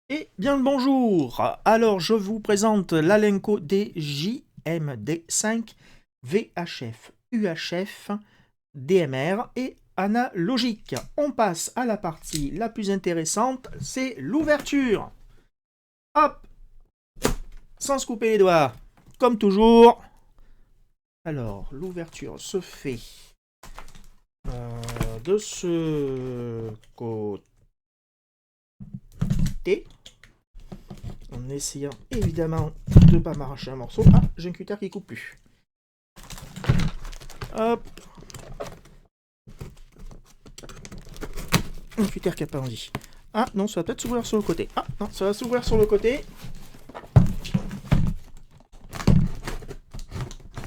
Eh bien le bonjour. Alors je vous présente l'Alenco DJMD5 VHF UHF DMR et analogique. On passe à la partie la plus intéressante, c'est l'ouverture. Hop, sans se couper les doigts, comme toujours. Alors l'ouverture se fait de ce côté, en essayant évidemment de ne pas m'arracher un morceau. Ah, j'ai un cutter qui coupe plus. Hop, un cutter qui n'a pas envie. Ah non, ça va peut-être s'ouvrir sur le côté. Ah non, ça va s'ouvrir sur le côté.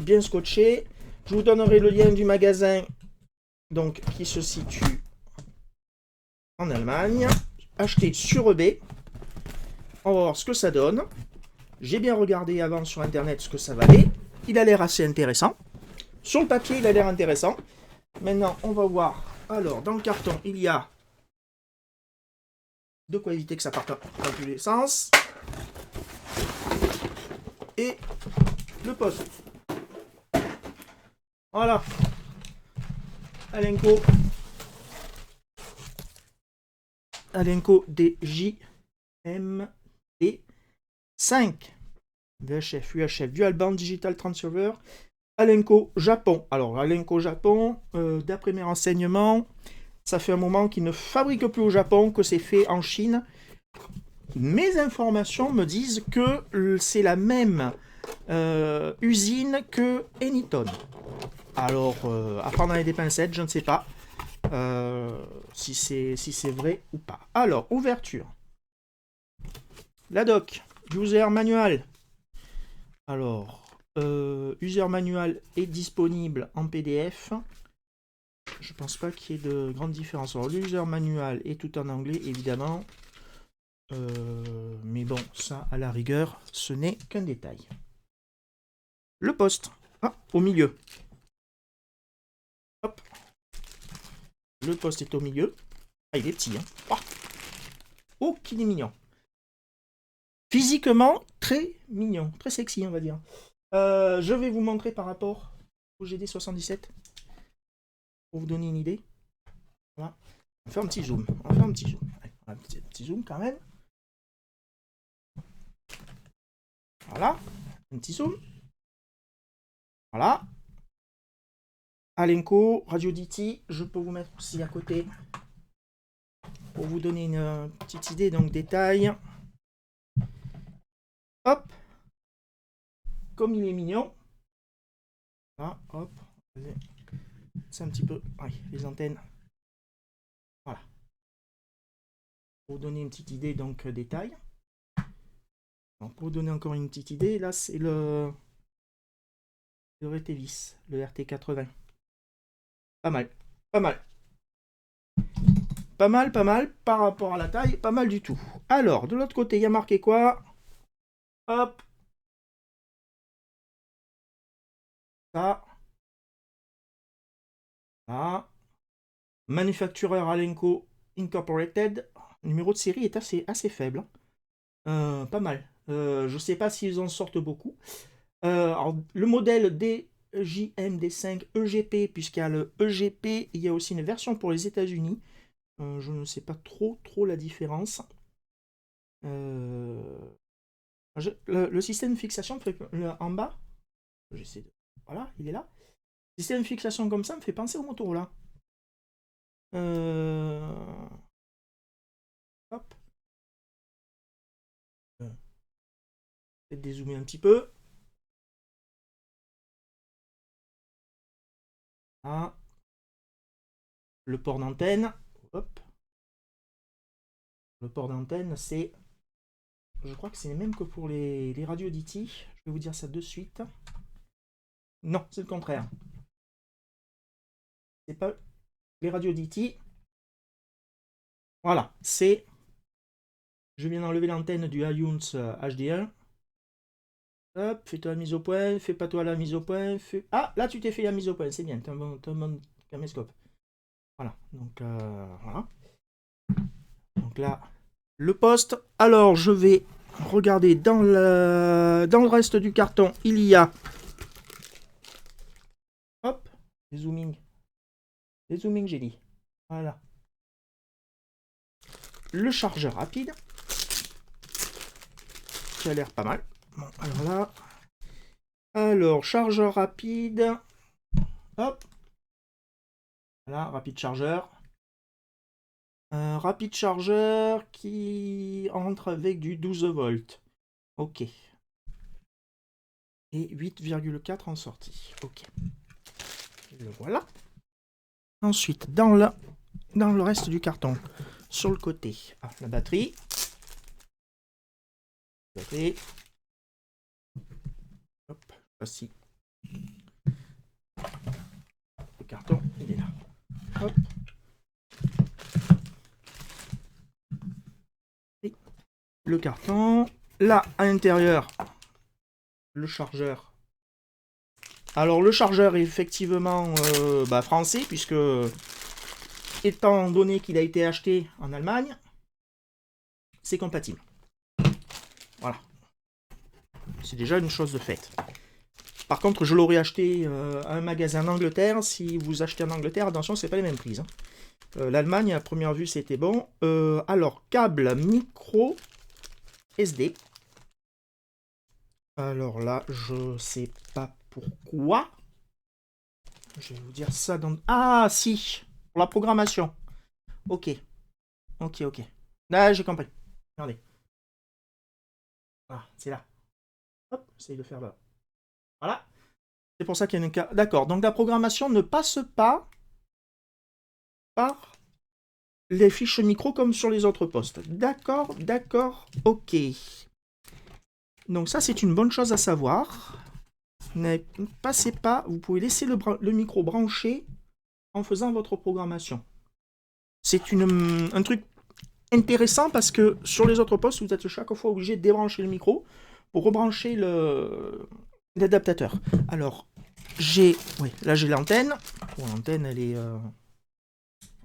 Bien scotché. Je vous donnerai le lien du magasin donc, qui se situe en Allemagne. Acheté sur eBay. On va voir ce que ça donne. J'ai bien regardé avant sur internet ce que ça valait. Il a l'air assez intéressant. Sur le papier, il a l'air intéressant. Maintenant, on va voir. Alors, dans le carton, il y a de quoi éviter que ça parte dans tous les sens. Et le poste. Voilà. Alenco. Alenco DJMD5. VHF, UHF, Dual Band Digital Transceiver. Alenco Japon. Alors, Alenco Japon, d'après mes renseignements, ça fait un moment qu'ils ne fabriquent plus au Japon, que c'est fait en Chine. Mes informations me disent que c'est la même usine que Anyton. Alors, à prendre avec des pincettes, je ne sais pas si c'est vrai ou pas. Alors, ouverture. La doc, user manual. Alors, user manual est disponible en PDF. Je pense pas qu'il y ait de grande différence. Alors, l'user manual est tout en anglais, évidemment. Mais bon, ça, à la rigueur, ce n'est qu'un détail. Le poste. Ah, au milieu. Hop. Le poste est au milieu. Ah, il est petit, hein. Oh, qu'il est mignon. Physiquement, très mignon. Très sexy, on va dire. Je vais vous montrer par rapport au GD77. Pour vous donner une idée. Voilà. On fait un petit zoom. On fait un petit zoom. Allez, un petit zoom quand même. Voilà. Un petit zoom. Voilà. Alenco, Radio DT. Je peux vous mettre aussi à côté pour vous donner une petite idée. Donc, détail. Hop. Comme il est mignon. Voilà. Hop. C'est un petit peu. Ouais, les antennes. Voilà. Pour vous donner une petite idée, donc, détail. Donc, pour vous donner encore une petite idée, là, c'est le RTVis, le RT80. Pas mal. Pas mal. Pas mal, pas mal, par rapport à la taille, pas mal du tout. Alors, de l'autre côté, il y a marqué quoi? Hop. Ça. Là. Manufacturer Alenco Incorporated. Le numéro de série est assez faible. Pas mal. Je ne sais pas s'ils en sortent beaucoup. Alors, le modèle DJMD5 EGP, puisqu'il y a le EGP, il y a aussi une version pour les États-Unis. Je ne sais pas trop la différence. Le système de fixation fait en bas. J'essaie de. Voilà, il est là. Le système de fixation comme ça me fait penser au Motorola. Hop. Peut-être dézoomer un petit peu. Ah. Le port d'antenne. Hop. Le port d'antenne, c'est. Je crois que c'est le même que pour les radios DT. Je vais vous dire ça de suite. Non, c'est le contraire. C'est pas les radios DT. Voilà, c'est. Je viens d'enlever l'antenne du iUns HD1. Hop, fais-toi la mise au point, fais pas toi la mise au point. Ah, là tu t'es fait la mise au point, c'est bien, t'as un bon caméscope. Voilà, donc voilà. Donc là, le poste. Alors, je vais regarder dans le reste du carton. Il y a... Hop, des zooming. Des zooming, j'ai dit. Voilà. Le chargeur rapide. Qui a l'air pas mal. Bon, alors là... Alors, chargeur rapide. Hop. Voilà, rapide chargeur. Un rapide chargeur qui entre avec du 12 volts. Ok. Et 8,4 en sortie. Ok. Le voilà. Ensuite, dans le reste du carton, sur le côté, la batterie. Hop, voici. Le carton, il est là. Hop. Et le carton. Là, à l'intérieur, le chargeur. Alors, le chargeur est effectivement français, puisque, étant donné qu'il a été acheté en Allemagne, c'est compatible. Voilà. C'est déjà une chose de faite. Par contre, je l'aurais acheté à un magasin en Angleterre. Si vous achetez en Angleterre, attention, c'est pas les mêmes prix. Hein. L'Allemagne, à première vue, c'était bon. Alors, câble micro SD. Alors là, je sais pas pourquoi. Je vais vous dire ça dans... Ah, si. Pour la programmation. Ok. Ok. Là, j'ai compris. Regardez. Ah, c'est là. Hop, j'essaye de faire là. Voilà. C'est pour ça qu'il y a une... D'accord. Donc, la programmation ne passe pas par les fiches micro comme sur les autres postes. D'accord. Ok. Donc, ça, c'est une bonne chose à savoir. Ne passez pas, vous pouvez laisser le micro branché en faisant votre programmation. C'est un truc intéressant parce que sur les autres postes, vous êtes chaque fois obligé de débrancher le micro pour rebrancher l'adaptateur. Alors, là j'ai l'antenne. Bon, l'antenne, elle est...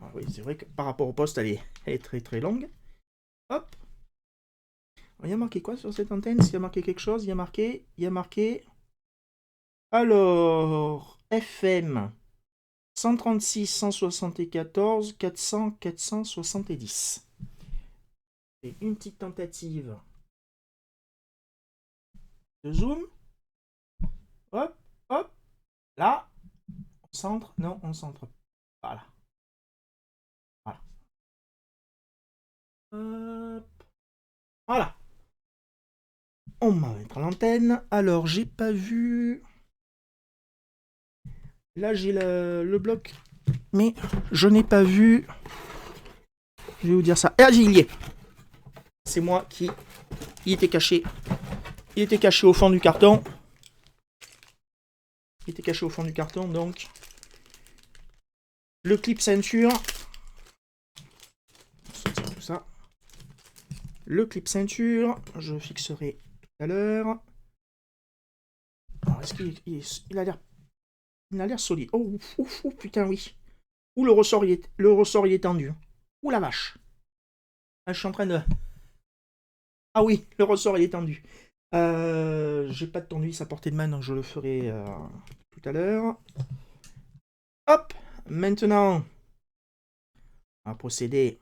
Ah oui, c'est vrai que par rapport au poste, elle est très très longue. Hop. Il y a marqué quoi sur cette antenne? S'il y a marqué quelque chose, il y a marqué... Alors, FM 136, 174, 400, 470. Et une petite tentative de zoom. Hop. Là, on centre. Non, on centre. Voilà. Hop. Voilà. On va mettre l'antenne. Alors, j'ai pas vu... Là, j'ai le bloc. Mais je n'ai pas vu... Je vais vous dire ça. Ah, il y est. C'est moi qui... Il était caché. Il était caché au fond du carton. Donc... Le clip ceinture. Tout ça. Le clip ceinture. Je fixerai tout à l'heure. Alors, est-ce qu'il a l'air... Il a l'air solide. Oh, putain, oui. Ouh, le ressort, il est tendu. Ouh, la vache. Ah, je suis en train de... Ah oui, le ressort, il est tendu. J'ai pas de tournevis à portée de main, donc je le ferai tout à l'heure. Hop. Maintenant, on va procéder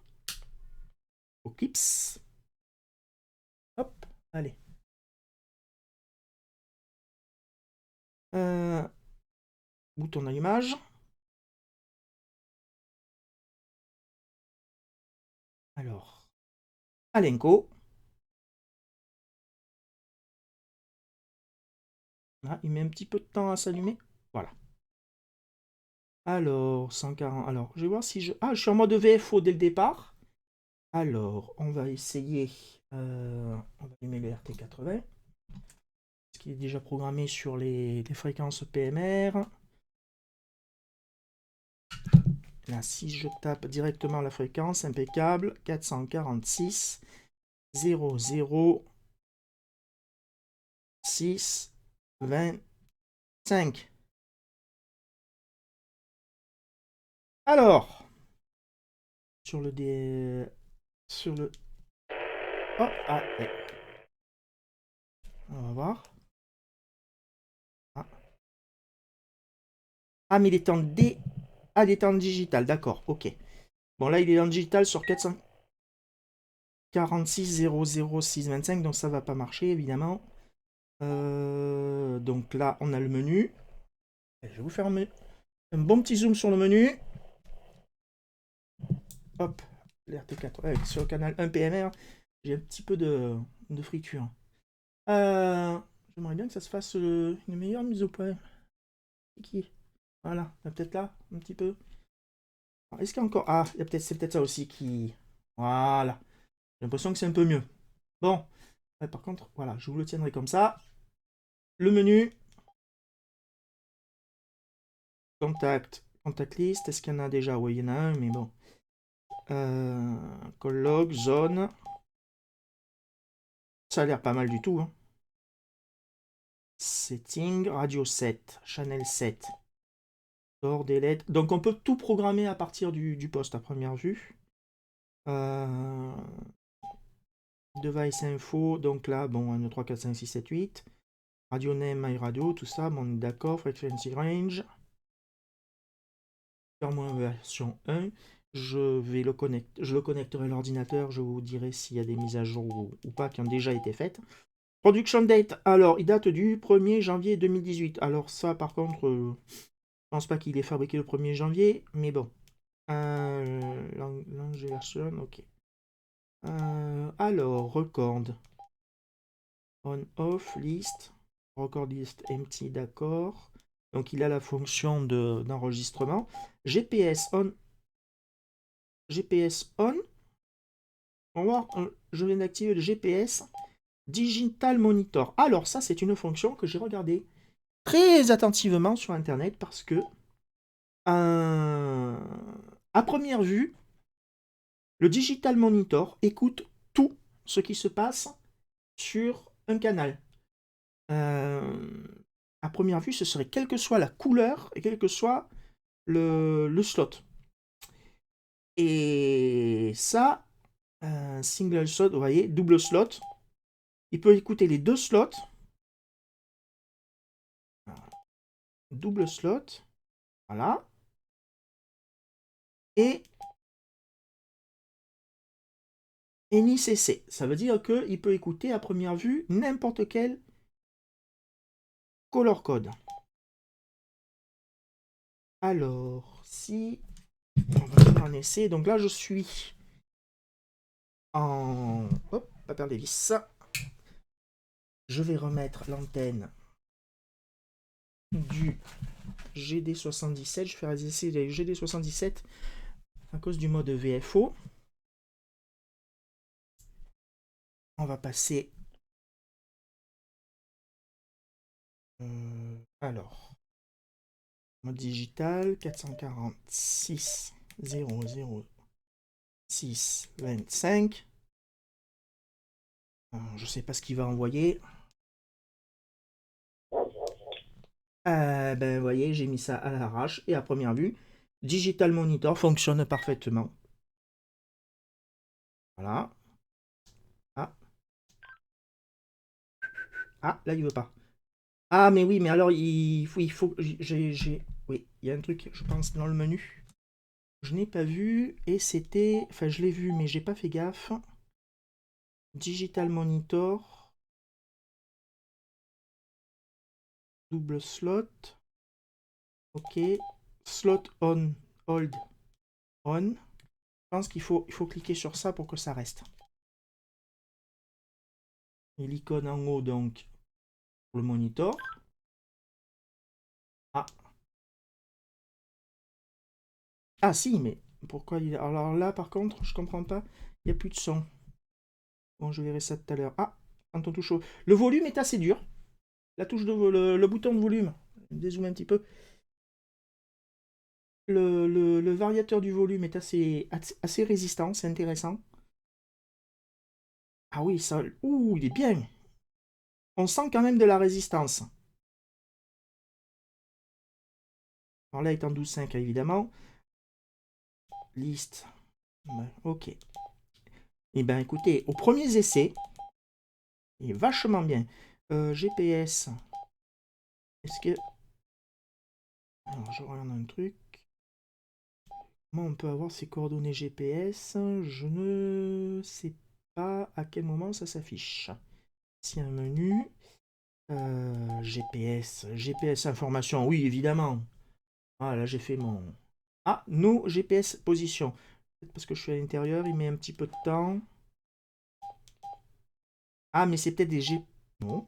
aux clips. Hop. Allez. Bouton d'allumage. Alors, Alenco. Ah, il met un petit peu de temps à s'allumer. Voilà. Alors, 140. Alors, je vais voir si je... Ah, je suis en mode VFO dès le départ. Alors, on va essayer... on va allumer le RT80. Parce qu'il est déjà programmé sur les fréquences PMR. Là, si je tape directement la fréquence, impeccable. 446 00 6 25. Alors, sur le Oh, ah, ouais. On va voir. Ah, ah mais il est en D. Ah, il est en digital, d'accord, ok. Bon, là, il est en digital sur 446 00625, donc ça va pas marcher, évidemment. Donc là, on a le menu. Je vais vous faire un bon petit zoom sur le menu. Hop, l'RT4. Ouais, sur le canal 1 PMR, j'ai un petit peu de friture. J'aimerais bien que ça se fasse une meilleure mise au point. Qui? Voilà, peut-être là, un petit peu. Est-ce qu'il y a encore... Ah, c'est peut-être ça aussi qui... Voilà. J'ai l'impression que c'est un peu mieux. Bon. Ouais, par contre, voilà, je vous le tiendrai comme ça. Le menu. Contact. Contact list. Est-ce qu'il y en a déjà? Oui, il y en a un, mais bon. Call log, zone. Ça a l'air pas mal du tout. Hein. Setting, radio 7, channel 7. Door, delete. Donc on peut tout programmer à partir du poste à première vue. Device info, donc là, bon, 1, 2, 3, 4, 5, 6, 7, 8. Radio name, my radio, tout ça, bon, on est d'accord. Frequency range. Moins version 1. Je le connecterai à l'ordinateur, je vous dirai s'il y a des mises à jour ou pas qui ont déjà été faites. Production date, alors il date du 1er janvier 2018. Alors ça par contre, je pense pas qu'il est fabriqué le 1er janvier, mais bon. Langue version, ok. Alors, record. On, off, list. Record list empty, d'accord. Donc il a la fonction d'enregistrement. GPS on. GPS on. On va voir, je viens d'activer le GPS Digital Monitor. Alors ça, c'est une fonction que j'ai regardée très attentivement sur Internet parce que, à première vue, le Digital Monitor écoute tout ce qui se passe sur un canal. À première vue, ce serait quelle que soit la couleur et quel que soit le slot. Et ça, single slot, vous voyez, double slot, il peut écouter les deux slots. Double slot, voilà. Et ni CC. Ça veut dire qu'il peut écouter à première vue n'importe quel color code. Alors, si on va faire un essai, donc là je suis en... Hop, pas perdre les vis. Je vais remettre l'antenne du GD77. Je vais faire des essais des GD77 à cause du mode VFO. On va passer... alors, mode digital, 446 006 25. Je sais pas ce qu'il va envoyer. Ben, vous voyez, j'ai mis ça à l'arrache et à première vue, Digital Monitor fonctionne parfaitement. Voilà. Ah, ah là, il veut pas. Ah, mais oui, mais alors, oui, il y a un truc, je pense, dans le menu. Je n'ai pas vu et c'était... Enfin, je l'ai vu, mais j'ai pas fait gaffe. Digital Monitor. Double slot. Ok. Slot on. Hold. On. Je pense qu'il faut cliquer sur ça pour que ça reste. Et l'icône en haut, donc, pour le monitor. Ah. Ah si, mais pourquoi il... Alors là, par contre, je comprends pas. Il n'y a plus de son. Bon, je verrai ça tout à l'heure. Ah, quand on touche au... Le volume est assez dur. La touche le bouton de volume. Dézoome un petit peu. Le variateur du volume est assez résistant, c'est intéressant. Ah oui, ça... Ouh, il est bien. On sent quand même de la résistance. Alors là, il est en 12.5, évidemment. Liste. Ouais, ok. Eh bien, écoutez, aux premiers essais, il est vachement bien. GPS. Est-ce que... Alors, je regarde un truc. Comment on peut avoir ces coordonnées GPS? Je ne sais pas à quel moment ça s'affiche. Ici, un menu. GPS information, oui, évidemment. Ah, là, j'ai fait mon... Ah, nos GPS position. Peut-être parce que je suis à l'intérieur, il met un petit peu de temps. Ah, mais c'est peut-être des G... Non.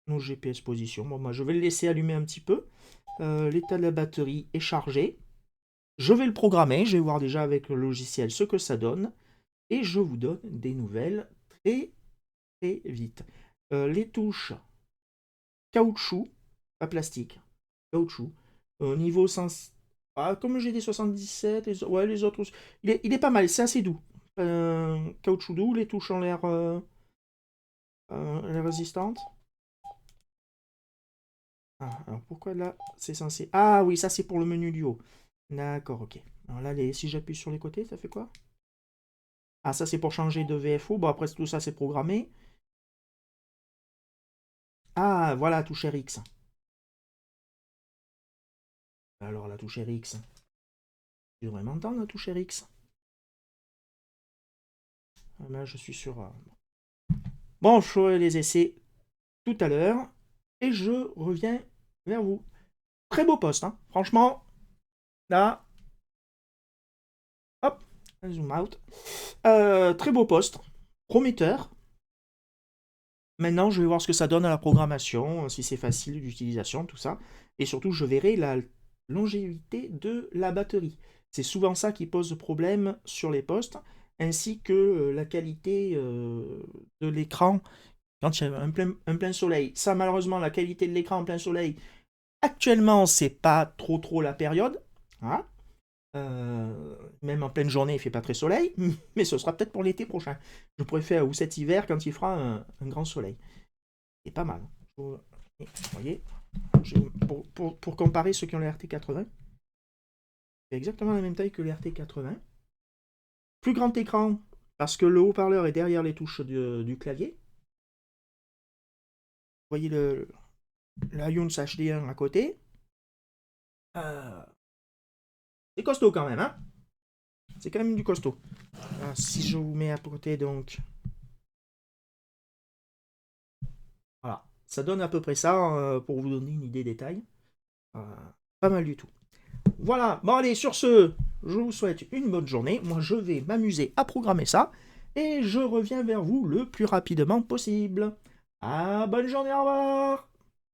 Nos GPS position. Bon, moi, je vais le laisser allumer un petit peu. L'état de la batterie est chargé. Je vais le programmer. Je vais voir déjà avec le logiciel ce que ça donne. Et je vous donne des nouvelles très, très vite. Les touches caoutchouc, pas plastique, caoutchouc. Niveau sens... Ah, comme j'ai des 77, ouais, les autres aussi. Il est pas mal, c'est assez doux. Caoutchouc doux, les touches ont l'air résistantes. Ah, alors pourquoi là, c'est censé... Ah oui, ça c'est pour le menu du haut. D'accord, ok. Alors là, si j'appuie sur les côtés, ça fait quoi? Ah, ça c'est pour changer de VFO. Bon, après tout ça c'est programmé. Ah, voilà, touche RX. Alors la touche RX. Tu devrais m'entendre la touche RX. Ah, là, je suis sur... Bon, je ferai les essais tout à l'heure. Et je reviens vers vous. Très beau poste, hein. Franchement, là... Hop, zoom out. Très beau poste. Prometteur. Maintenant, je vais voir ce que ça donne à la programmation, si c'est facile d'utilisation, tout ça. Et surtout, je verrai la longévité de la batterie. C'est souvent ça qui pose problème sur les postes, ainsi que la qualité de l'écran quand il y a un plein soleil. Ça, malheureusement, la qualité de l'écran en plein soleil, actuellement, c'est pas trop la période. Hein. Même en pleine journée, il fait pas très soleil, mais ce sera peut-être pour l'été prochain. Je préfère, ou cet hiver, quand il fera un grand soleil. C'est pas mal. Vous voyez, pour comparer ceux qui ont les RT80, c'est exactement la même taille que les RT80. Plus grand écran, parce que le haut-parleur est derrière les touches du clavier. Vous voyez l'Ions HD1 à côté. C'est costaud quand même, hein. C'est quand même du costaud. Alors, si je vous mets à côté, donc... Voilà. Ça donne à peu près ça, pour vous donner une idée des tailles. Pas mal du tout. Voilà, bon allez, sur ce, je vous souhaite une bonne journée. Moi, je vais m'amuser à programmer ça. Et je reviens vers vous le plus rapidement possible. Ah, bonne journée, au revoir!